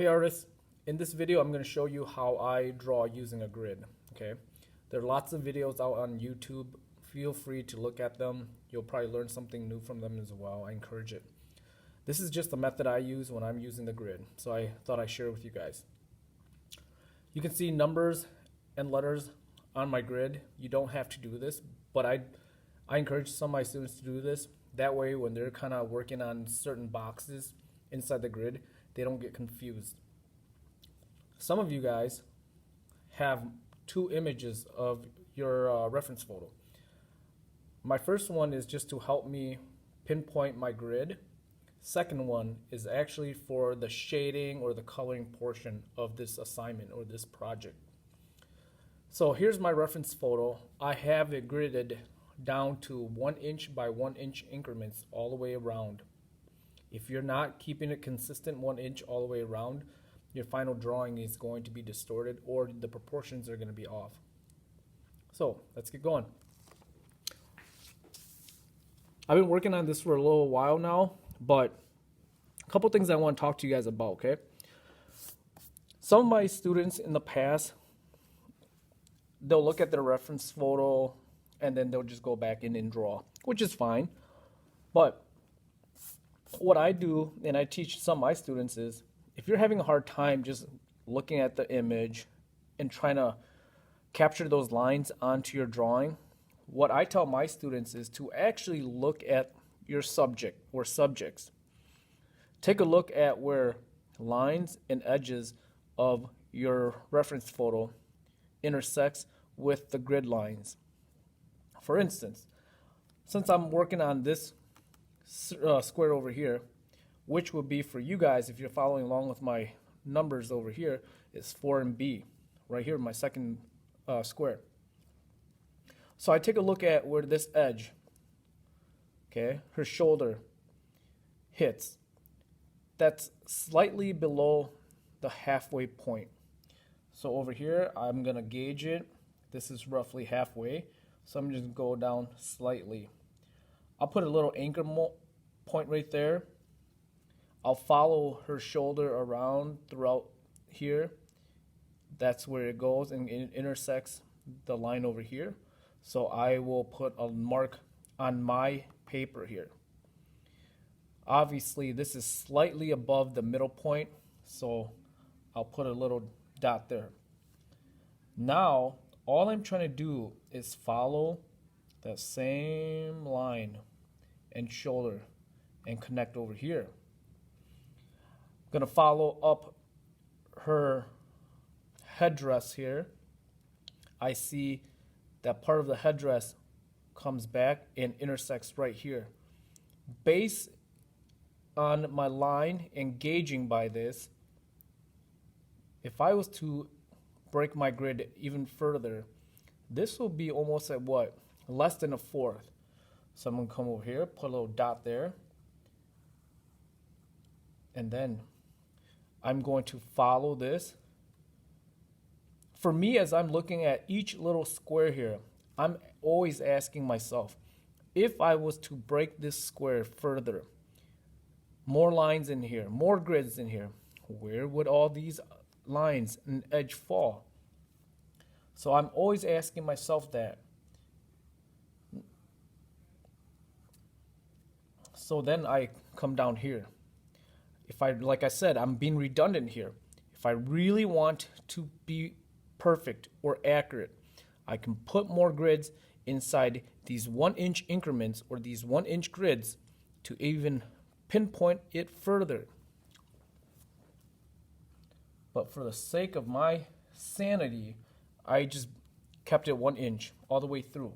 Hey artists, in this video I'm going to show you how I draw using a grid. Okay, there are lots of videos out on YouTube. Feel free to look at them. You'll probably learn something new from them as well. I encourage it. This is just the method I use when I'm using the grid, so I thought I'd share it with you guys. You can see numbers and letters on my grid. You don't have to do this, but I encourage some of my students to do this. That way when they're kind of working on certain boxes inside the grid, they don't get confused. Some of you guys have two images of your reference photo. My first one is just to help me pinpoint my grid. Second one is actually for the shading or the coloring portion of this assignment or this project. So here's my reference photo. I have it gridded down to 1 inch by 1 inch increments all the way around. If you're not keeping it consistent 1 inch all the way around, your final drawing is going to be distorted or the proportions are going to be off. So let's get going. I've been working on this for a little while now, but a couple things I want to talk to you guys about, okay? Some of my students in the past, they'll look at their reference photo and then they'll just go back in and draw, which is fine. But what I do, and I teach some of my students, is if you're having a hard time just looking at the image and trying to capture those lines onto your drawing, what I tell my students is to actually look at your subject or subjects. Take a look at where lines and edges of your reference photo intersects with the grid lines. For instance, since I'm working on this square over here, which would be for you guys if you're following along with my numbers over here, is 4 and B, right here, my second square. So I take a look at where this edge, okay, her shoulder hits. That's slightly below the halfway point. So over here, I'm gonna gauge it. This is roughly halfway, so I'm just gonna go down slightly. I'll put a little anchor point right there. I'll follow her shoulder around throughout here. That's where it goes and it intersects the line over here. So I will put a mark on my paper here. Obviously, this is slightly above the middle point, so I'll put a little dot there. Now, all I'm trying to do is follow that same line and shoulder and connect over here. I'm going to follow up her headdress here. I see that part of the headdress comes back and intersects right here. Based on my line and gauging by this, if I was to break my grid even further, this will be almost at what? Less than a fourth. So I'm going to come over here, put a little dot there, and then I'm going to follow this. For me, as I'm looking at each little square here, I'm always asking myself, if I was to break this square further, more lines in here, more grids in here, where would all these lines and edge fall? So I'm always asking myself that. So then I come down here. If I, like I said, I'm being redundant here. If I really want to be perfect or accurate, I can put more grids inside these 1 inch increments or these 1 inch grids to even pinpoint it further. But for the sake of my sanity, I just kept it 1 inch all the way through.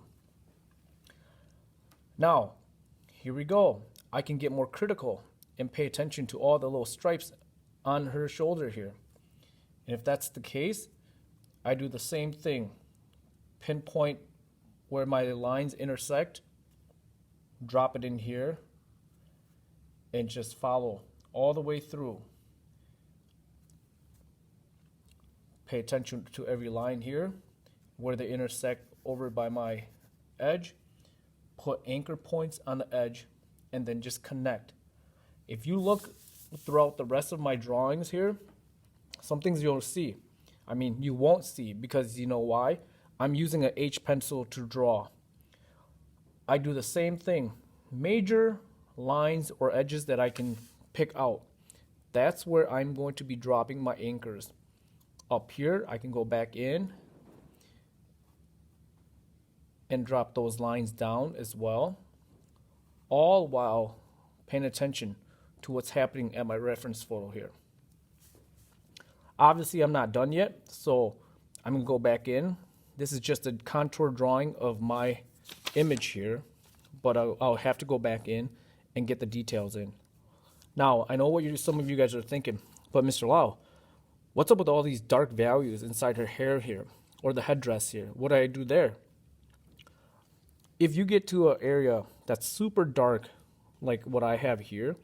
Now, here we go. I can get more critical and pay attention to all the little stripes on her shoulder here. And if that's the case, I do the same thing. Pinpoint where my lines intersect, drop it in here, and just follow all the way through. Pay attention to every line here, where they intersect over by my edge. Put anchor points on the edge, and then just connect. If you look throughout the rest of my drawings here, Some things you'll see. I mean, you won't see because you know why? I'm using an H pencil to draw. I do the same thing. Major lines or edges that I can pick out. That's where I'm going to be dropping my anchors. Up here, I can go back in and drop those lines down as well, all while paying attention to what's happening at my reference photo here. Obviously, I'm not done yet, so I'm gonna go back in. This is just a contour drawing of my image here, but I'll have to go back in and get the details in. Now, I know what some of you guys are thinking, but Mr. Lau, what's up with all these dark values inside her hair here, or the headdress here? What do I do there? If you get to an area that's super dark, like what I have here,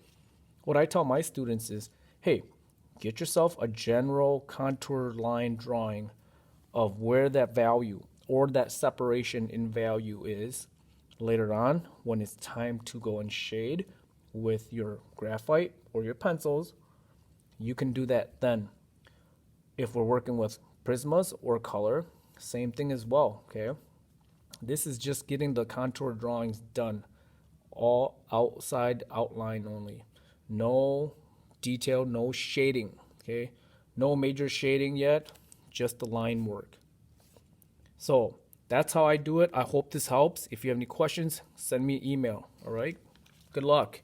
what I tell my students is, hey, get yourself a general contour line drawing of where that value or that separation in value is. Later on, when it's time to go and shade with your graphite or your pencils, you can do that then. If we're working with Prismas or color, same thing as well, okay? This is just getting the contour drawings done, all outside outline only. No detail, no shading, okay? No major shading yet, just the line work. So that's how I do it. I hope this helps. If you have any questions, send me an email, all right? Good luck.